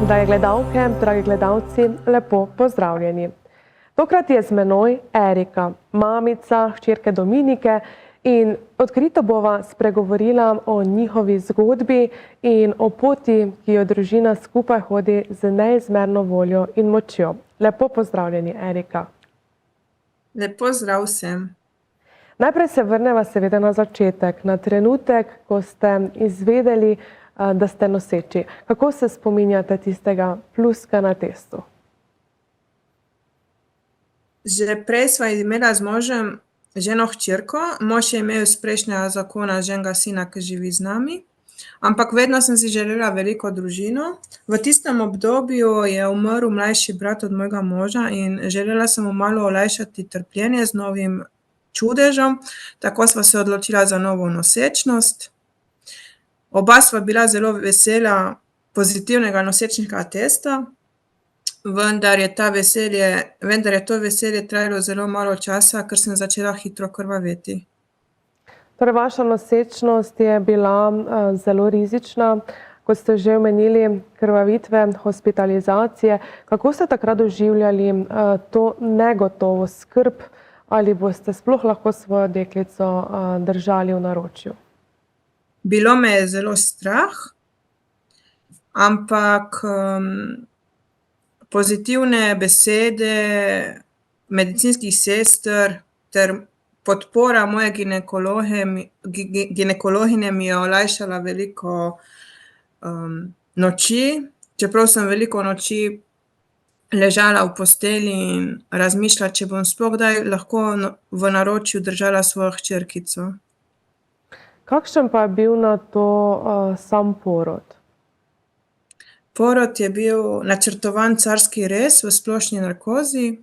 Drage gledalke, dragi gledalci, lepo pozdravljeni. Tokrat je z menoj Erika, mamica hčerke Dominike, in odkrito bova spregovorila o njihovi zgodbi in o poti, ki jo družina skupaj hodi z neizmerno voljo in močjo. Lepo pozdravljeni, Erika. Lepo zdrav vsem. Najprej se vrneva seveda na začetek, na trenutek, ko ste izvedeli, da ste noseči. Kako se spominjate tistega pluska na testu? Že prej sva imela z možem ženo hčerko. Mož je imel iz prejšnjega zakona ženega sina, ki živi z nami. Ampak vedno sem si želela veliko družino. V tistem obdobju je umrl mlajši brat od mojega moža in želela sem mu malo olajšati trpljenje z novim čudežem. Tako sva se odločila za novo nosečnost. Oba sva bila zelo vesela pozitivnega nosečniškega testa, vendar je to veselje trajalo zelo malo časa, ker sem začela hitro krvaveti. Torej, vaša nosečnost je bila zelo rizična, kot ste že omenili, krvavitve, hospitalizacije. Kako ste takrat doživljali to negotovo skrb, ali boste sploh lahko svojo deklico držali v naročju? Bilo me je zelo strah, ampak pozitivne besede medicinskih sester ter podpora moje ginekologinje mi je olajšala veliko noči, čeprav sem veliko noči ležala v postelji in razmišljala, če bom sploh kdaj lahko v naročju držala svojo hčerkico. Kakšen pa je bil na to sam porod? Porod je bil načrtovan carski rez v splošni narkozi.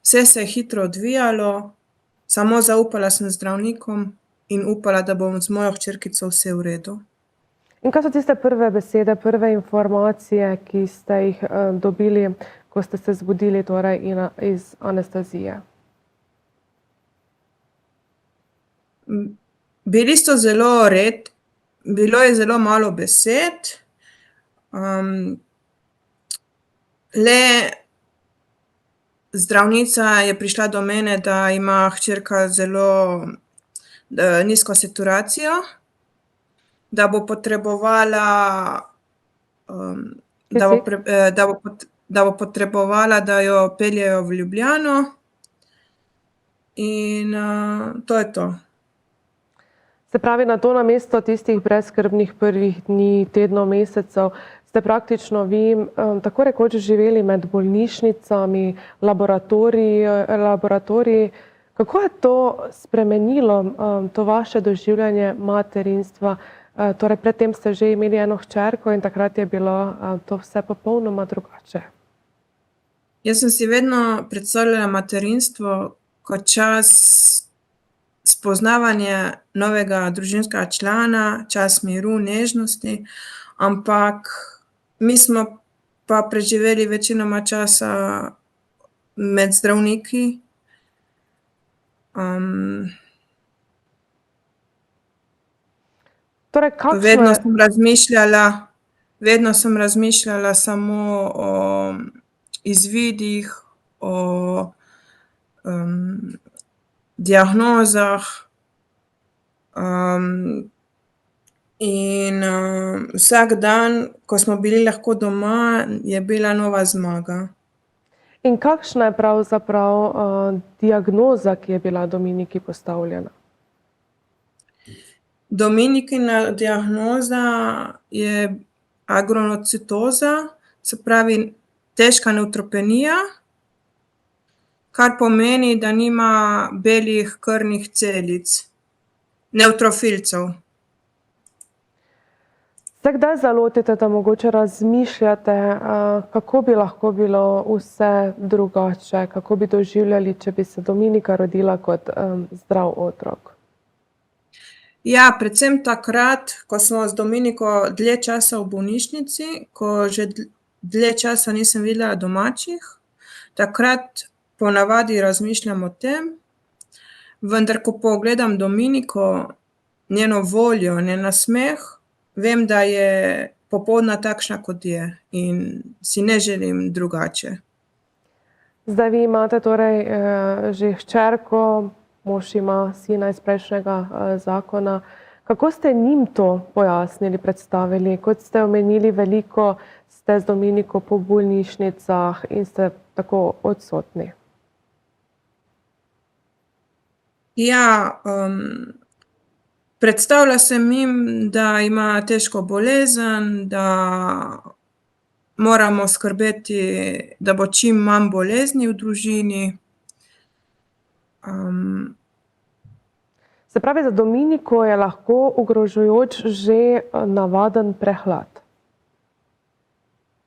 Vse se je hitro odvijalo, samo zaupala sem zdravnikom in upala, da bo z mojo hčerkico vse v redu. In kaj so tiste prve besede, prve informacije, ki ste jih dobili, ko ste se zbudili torej iz anestezije? Bilo je zelo malo besed. Le zdravnica je prišla do mene, da ima hčerka zelo nizko saturacijo, da bo potrebovala, da jo peljejo v Ljubljano, in to je to. Se pravi, na to namesto tistih brezskrbnih prvih dni, tednov, mesecev, ste praktično vi tako rekoč živeli med bolnišnicami, laboratoriji. Kako je to spremenilo to vaše doživljanje materinstva? Torej, predtem ste že imeli eno hčerko in takrat je bilo to vse popolnoma drugače. Jaz sem si vedno predstavljala materinstvo kot čas spoznavanja novega družinskega člana, čas miru, nežnosti, ampak mi smo pa preživeli večinoma časa med zdravniki. Torej, vedno sem razmišljala samo o izvidih, o diagnozah, in vsak dan, ko smo bili lahko doma, je bila nova zmaga. In kakšna je pravzaprav diagnoza, ki je bila Dominiki postavljena? Dominikina diagnoza je agronocitoza, se pravi težka nevtropenija, kar pomeni, da nima belih krvnih celic, nevtrofilcev. Se kdaj zalotite, da mogoče razmišljate, kako bi lahko bilo vse drugače, kako bi doživljali, če bi se Dominika rodila kot zdrav otrok? Ja, predvsem takrat, ko smo z Dominiko dlje časa v bolnišnici, ko že dlje časa nisem videla domačih, takrat ponavadi razmišljam o tem, vendar ko pogledam Dominiko, njeno voljo, njen nasmeh, vem, da je popoldne takšna, kot je, in si ne želim drugače. Zdaj vi imate torej že hčerko, mož ima sina iz prejšnjega zakona. Kako ste njim to pojasnili, predstavili? Kot ste omenili, veliko ste z Dominiko po bolnišnicah in ste tako odsotni. Ja, predstavlja sem jim, da ima težko bolezen, da moramo skrbeti, da bo čim manj bolezni v družini. Se pravi, za Dominiko je lahko ogrožajoč že navaden prehlad.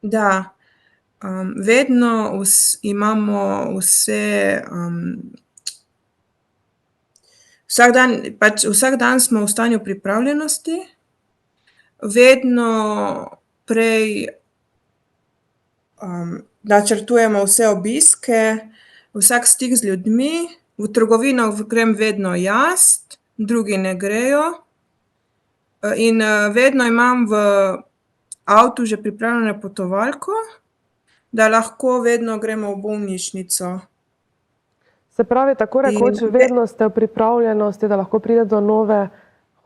Da, vedno imamo vse, vsak dan smo v stanju pripravljenosti, vedno prej načrtujemo vse obiske, vsak stik z ljudmi, v trgovino grem vedno jaz, drugi ne grejo, in vedno imam v avtu že pripravljeno potovalko, da lahko vedno gremo v bolnišnico. Se pravi, tako rekoč vedno ste v pripravljenosti, da lahko pride do nove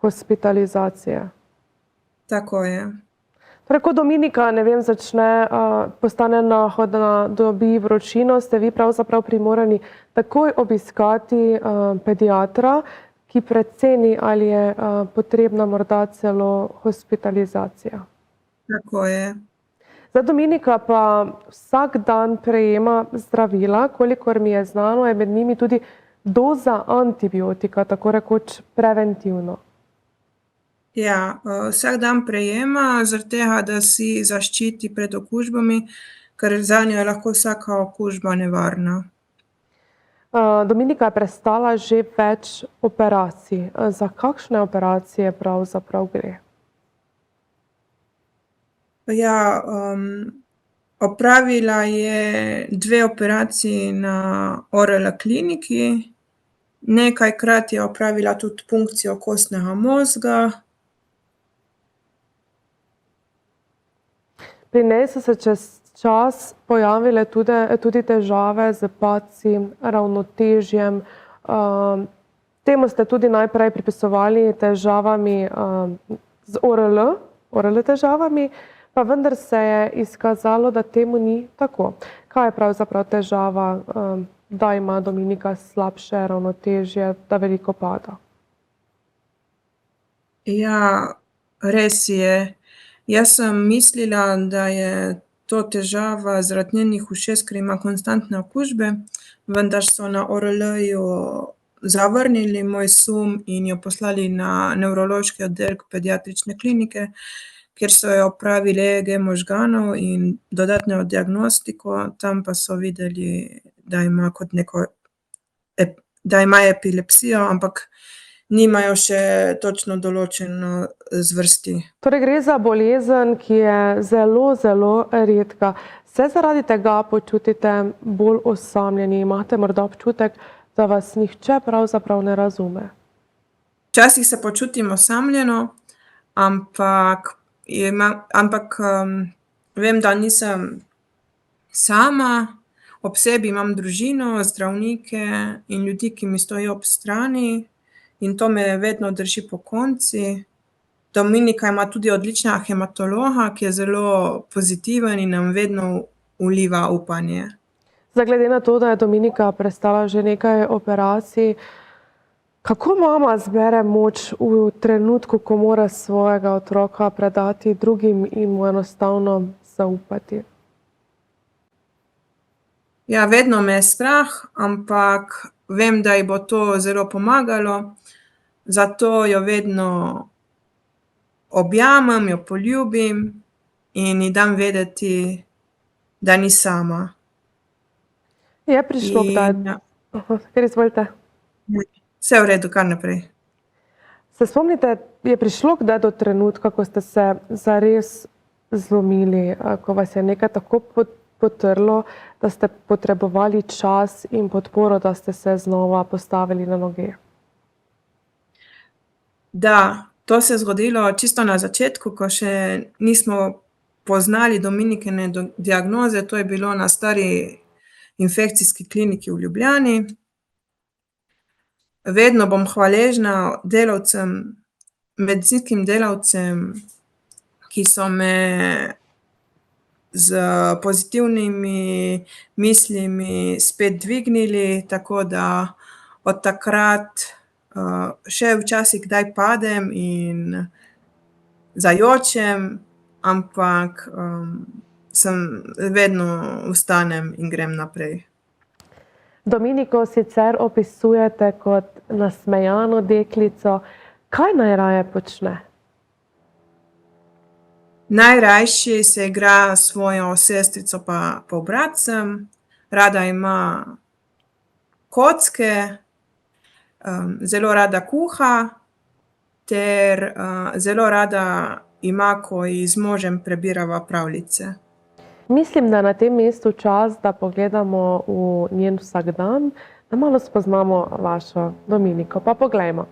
hospitalizacije. Tako je. Torej, ko Dominika, ne vem, postane nahodna, dobi vročino, ste vi pravzaprav primorani takoj obiskati pediatra, ki preceni, ali je potrebna morda celo hospitalizacija. Tako je. Zdaj Dominika pa vsak dan prejema zdravila, kolikor mi je znano, je med njimi tudi doza antibiotika, tako rekoč preventivno. Ja, vsak dan prejema, zaradi tega, da si zaščiti pred okužbami, ker zanjo je lahko vsaka okužba nevarna. Dominika je prestala že več operacij. Za kakšne operacije pravzaprav gre? Ja, opravila je 2 operaciji na Orala kliniki, nekajkrat je opravila tudi punkcijo kostnega mozga. Pri njej so se čez čas pojavile tudi težave z padci, ravnotežjem. Temu ste tudi najprej pripisovali težavami z ORL težavami, pa vendar se je izkazalo, da temu ni tako. Kaj je pravzaprav težava, da ima Dominika slabše ravnotežje, da veliko pada? Ja, res je. Jaz sem mislila, da je to težava zaradi njenih ušes, ker ima konstantne okužbe, vendar so na ORL-ju zavrnili moj sum in jo poslali na nevrološki oddelek pediatrične klinike, kjer so jo opravili EEG možganov in dodatno diagnostiko, tam pa so videli, da ima da ima epilepsijo, ampak nimajo še točno določeno zvrsti. Torej gre za bolezen, ki je zelo, zelo redka. Se zaradi tega počutite bolj osamljeni? Imate morda občutek, da vas nihče pravzaprav ne razume? Včasih se počutim osamljeno, ampak vem, da nisem sama. Ob sebi imam družino, zdravnike in ljudi, ki mi stojijo ob strani, in to me vedno drži pokonci. Dominika ima tudi odličnega hematologa, ki je zelo pozitiven in nam vedno vliva upanje. Zdaj, glede na to, da je Dominika prestala že nekaj operacij, kako mama zbere moč v trenutku, ko mora svojega otroka predati drugim in mu enostavno zaupati? Ja, vedno me je strah, ampak vem, da ji bo to zelo pomagalo, zato jo vedno objamem, jo poljubim in ji dam vedeti, da ni sama. Je prišlo kdaj? Kar izvolite. Vse v redu, kar naprej. Se spomnite, je prišlo kdaj do trenutka, ko ste se zares zlomili, ko vas je nekaj tako potrlo, da ste potrebovali čas in podporo, da ste se znova postavili na noge? Da, To se je zgodilo čisto na začetku, ko še nismo poznali Dominikine diagnoze. To je bilo na stari infekcijski kliniki v Ljubljani. Vedno bom hvaležna medicinskim delavcem, ki so me z pozitivnimi mislimi spet dvignili, tako da od takrat še včasih kdaj padem in zajočem, ampak vedno vstanem in grem naprej. Dominiko sicer opisujete kot nasmejano deklico. Kaj najraje počne? Najrajši se igra s svojo sestrico pa bratcem, rada ima kocke, zelo rada kuha ter zelo rada ima, ko ji z možem prebirava pravljice. Mislim, da je na tem mestu čas, da pogledamo v njen vsakdan, da malo spoznamo vašo Dominiko. Pa poglejmo.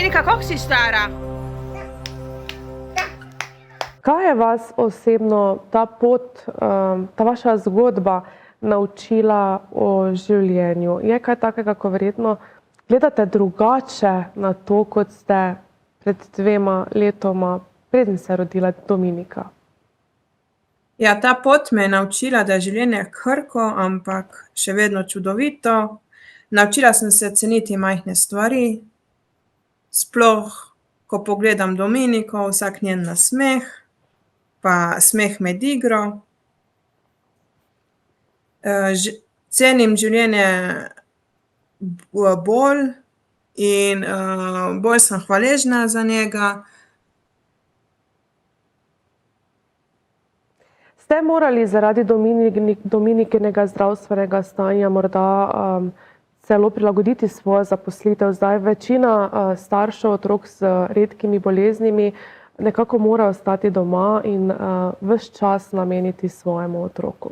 Erika, koliko si stara? Kaj je vas osebno ta pot, ta vaša zgodba naučila o življenju? Je kaj takega, ko verjetno gledate drugače na to, kot ste pred 2 letoma, preden se je rodila Dominika? Ja, ta pot me je naučila, da je življenje krhko, ampak še vedno čudovito. Naučila sem se ceniti majhne stvari, sploh ko pogledam Dominiko, vsak njen nasmeh, pa smeh med igro. Cenim življenje bolj in bolj sem hvaležna za njega. Ste morali zaradi Dominikinega zdravstvenega stanja morda celo prilagoditi svojo zaposlitev? Zdaj večina staršev otrok z redkimi boleznimi nekako mora ostati doma in ves čas nameniti svojemu otroku.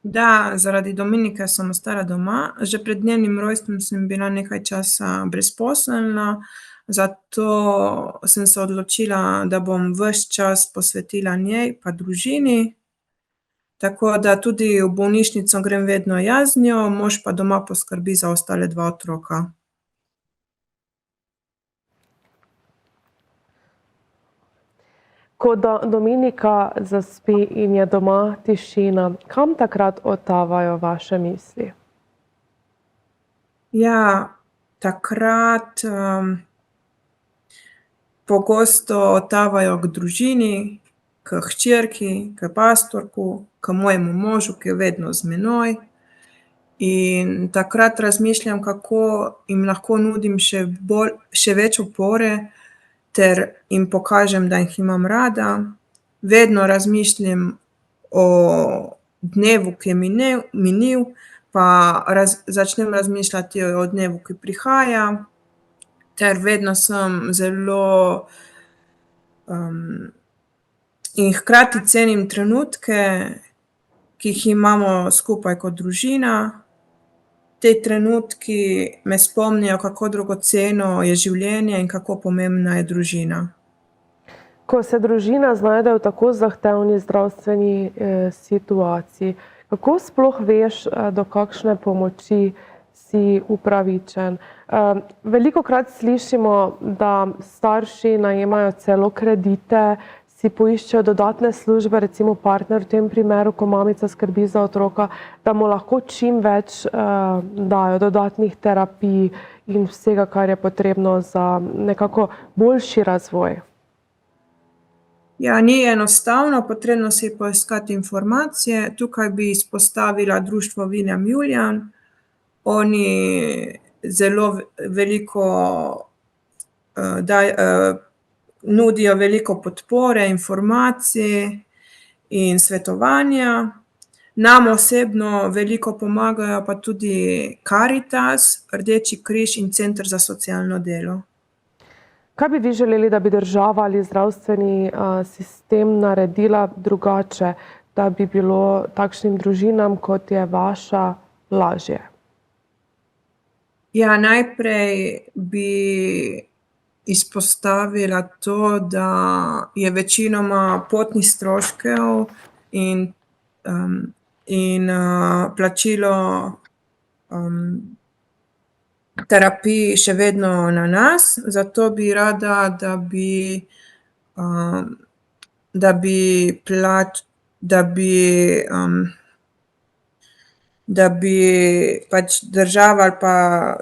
Da, zaradi Dominike sem ostala doma. Že pred njenim rojstvom sem bila nekaj časa brezposelna, zato sem se odločila, da bom ves čas posvetila njej pa družini. Tako da tudi v bolnišnico grem vedno jaz z njo, mož pa doma poskrbi za ostale 2 otroka. Ko Dominika zaspi in je doma tišina, kam takrat odtavajo vaše misli? Ja, takrat pogosto odtavajo k družini, k hčerki, k pastorku, k mojemu možu, ki je vedno z menoj. In takrat razmišljam, kako jim lahko nudim še več opore ter jim pokažem, da jih imam rada. Vedno razmišljam o dnevu, ki je minil, pa začnem razmišljati o dnevu, ki prihaja. Ter vedno sem zelo in hkrati cenim trenutke, ki jih imamo skupaj kot družina. Ti trenutki me spomnijo, kako dragoceno je življenje in kako pomembna je družina. Ko se družina znajde v tako zahtevni zdravstveni situaciji, kako sploh veš, do kakšne pomoči si upravičen? Velikokrat slišimo, da starši najemajo celo kredite, si poiščejo dodatne službe, recimo partner v tem primeru, ko mamica skrbi za otroka, da mu lahko čim več dajo dodatnih terapij in vsega, kar je potrebno za nekako boljši razvoj. Ja, ni enostavno, potrebno si je poiskati informacije. Tukaj bi izpostavila društvo William Julian. Oni zelo veliko nudijo veliko podpore, informacij in svetovanja. Nam osebno veliko pomagajo pa tudi Karitas, Rdeči križ in Center za socialno delo. Kaj bi vi želeli, da bi država ali zdravstveni sistem naredila drugače, da bi bilo takšnim družinam, kot je vaša, lažje? Ja, najprej bi izpostavila to, da je večinoma potnih stroškov in plačilo terapij še vedno na nas, zato bi rada, da bi pač država ali pa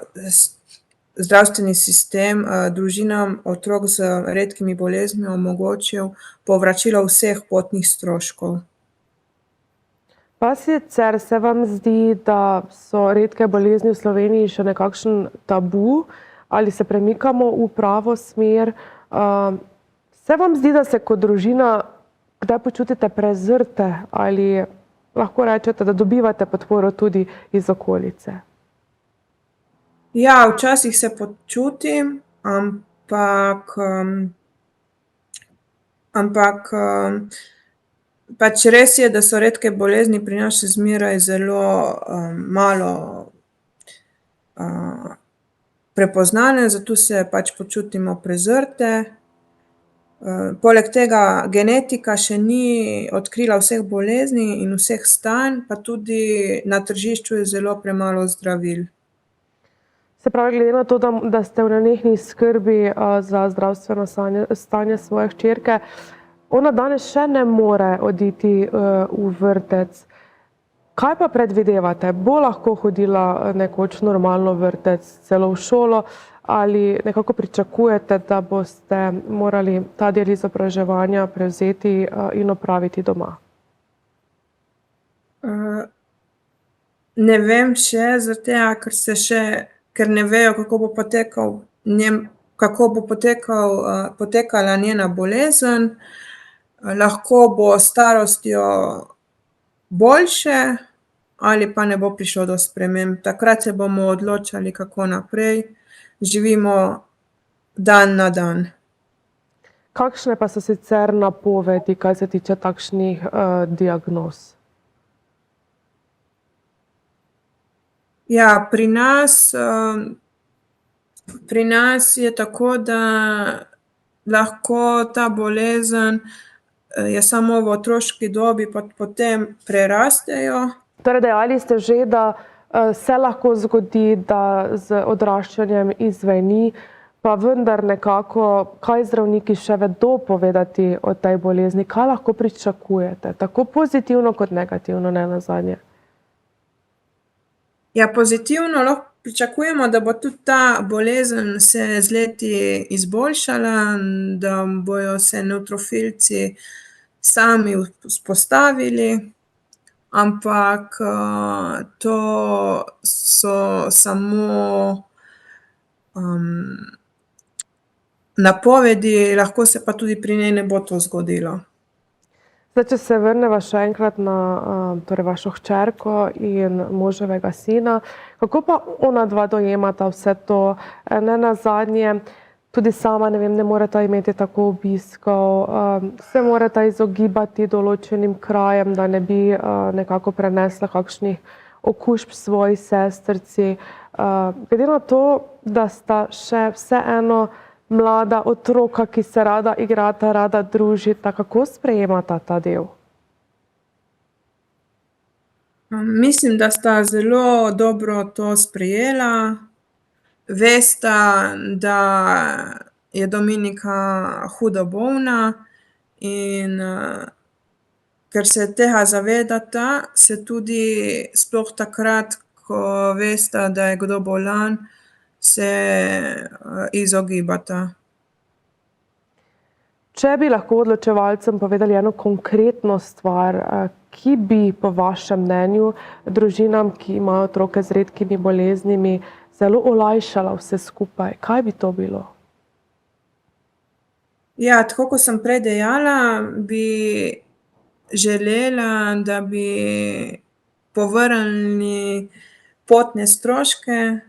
zdravstveni sistem družinam otrok z redkimi boleznimi omogočil povračilo vseh potnih stroškov. Pa sicer se vam zdi, da so redke bolezni v Sloveniji še nekakšen tabu ali se premikamo v pravo smer? Se vam zdi, da se kot družina kdaj počutite prezrte ali lahko rečete, da dobivate podporo tudi iz okolice? Ja, včasih se počutim, ampak pač res je, da so redke bolezni pri nas še zmeraj zelo malo prepoznane, zato se pač počutimo prezrte. Poleg tega genetika še ni odkrila vseh bolezni in vseh stanj, pa tudi na tržišču je zelo premalo zdravil. Se pravi, glede na to, da ste v nenehni skrbi za zdravstveno stanje svoje hčerke, ona danes še ne more oditi v vrtec. Kaj pa predvidevate? Bo lahko hodila nekoč normalno v vrtec, celo v šolo, ali nekako pričakujete, da boste morali ta del izobraževanja prevzeti in opraviti doma? Ne vem še, ker ne vejo, kako bo potekala njena bolezen. Lahko bo s starostjo boljše ali pa ne bo prišlo do sprememb. Takrat se bomo odločali, kako naprej. Živimo dan na dan. Kakšne pa so sicer napovedi, kaj se tiče takšnih diagnoz? Ja, pri nas je tako, da lahko ta bolezen je samo v otroški dobi, pa potem prerastejo. Torej, dejali ste že, da se lahko zgodi, da z odraščanjem izzveni, pa vendar nekako, kaj zdravniki še vedo povedati o tej bolezni? Kaj lahko pričakujete, tako pozitivno kot negativno, nenazadnje? Ja, pozitivno lahko pričakujemo, da bo tudi ta bolezen se z leti izboljšala, da bojo se nevtrofilci sami vzpostavili, ampak to so samo napovedi, lahko se pa tudi pri njej ne bo to zgodilo. Zdaj, če se vrneva še enkrat na torej vašo hčerko in moževega sina, kako pa onadva dojemata vse to? Nenazadnje, tudi sama, ne vem, ne moreta imeti tako obiskov, se morata izogibati določenim krajem, da ne bi nekako prenesla kakšnih okužb svoji sestrci. Glede na to, da sta še vseeno mlada otroka, ki se rada igrata, rada družita, kako sprejemata ta del? Mislim, da sta zelo dobro to sprejela. Vesta, da je Dominika hudo bolna in ker se tega zavedata, se tudi sploh takrat, ko vesta, da je kdo bolan, se izogibata. Če bi lahko odločevalcem povedali eno konkretno stvar, ki bi po vašem mnenju družinam, ki imajo otroke z redkimi boleznimi, zelo olajšala vse skupaj, kaj bi to bilo? Ja, tako kot sem prej dejala, bi želela, da bi povrnili potne stroške.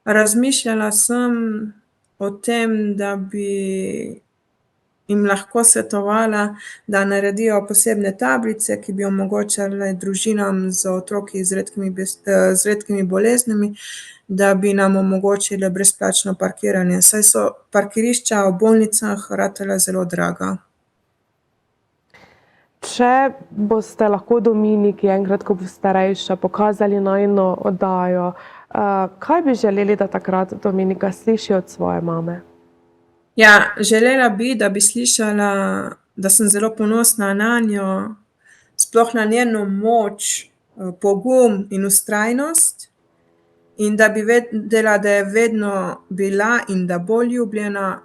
Razmišljala sem o tem, da bi jim lahko svetovala, da naredijo posebne tablice, ki bi omogočale družinam z otroki z redkimi boleznimi, da bi nam omogočile brezplačno parkiranje, saj so parkirišča v bolnicah ratala zelo draga. Če boste lahko Dominiki, enkrat, ko bo starejša, pokazali najino oddajo, kaj bi želeli, da takrat Dominika sliši od svoje mame? Ja, želela bi, da bi slišala, da sem zelo ponosna nanjo, sploh na njeno moč, pogum in vztrajnost, in da bi vedela, da je vedno bila in da bo ljubljena,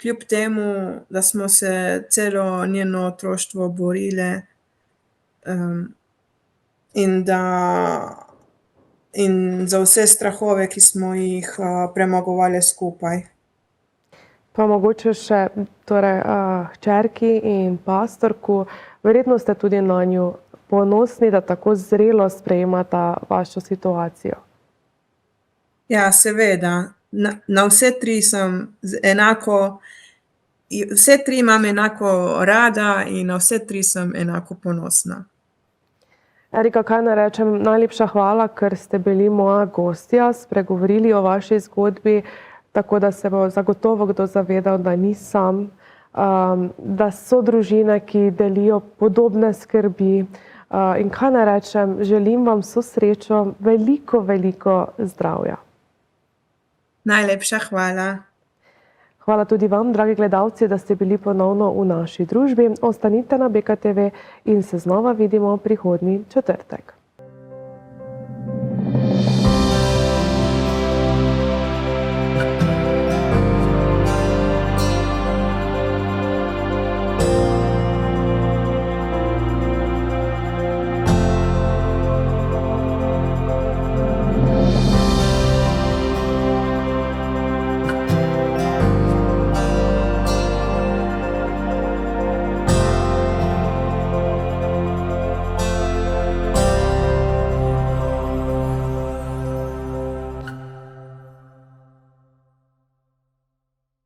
kljub temu, da smo se celo njeno otroštvo borile, in za vse strahove, ki smo jih premagovale skupaj. Pa mogoče še hčerki in pastorku, verjetno ste tudi nanju ponosni, da tako zrelo sprejemata vašo situacijo. Ja, seveda. Na vse tri sem vse tri imam enako rada in na vse tri sem enako ponosna. Erika, kaj naj rečem, najlepša hvala, ker ste bili moja gostja, spregovorili o vaši zgodbi, tako da se bo zagotovo kdo zavedal, da ni sam, da so družine, ki delijo podobne skrbi. In kaj naj rečem, želim vam vso srečo, veliko, veliko zdravja. Najlepša hvala. Hvala tudi vam, dragi gledalci, da ste bili ponovno v naši družbi. Ostanite na BKTV in se znova vidimo prihodnji četrtek.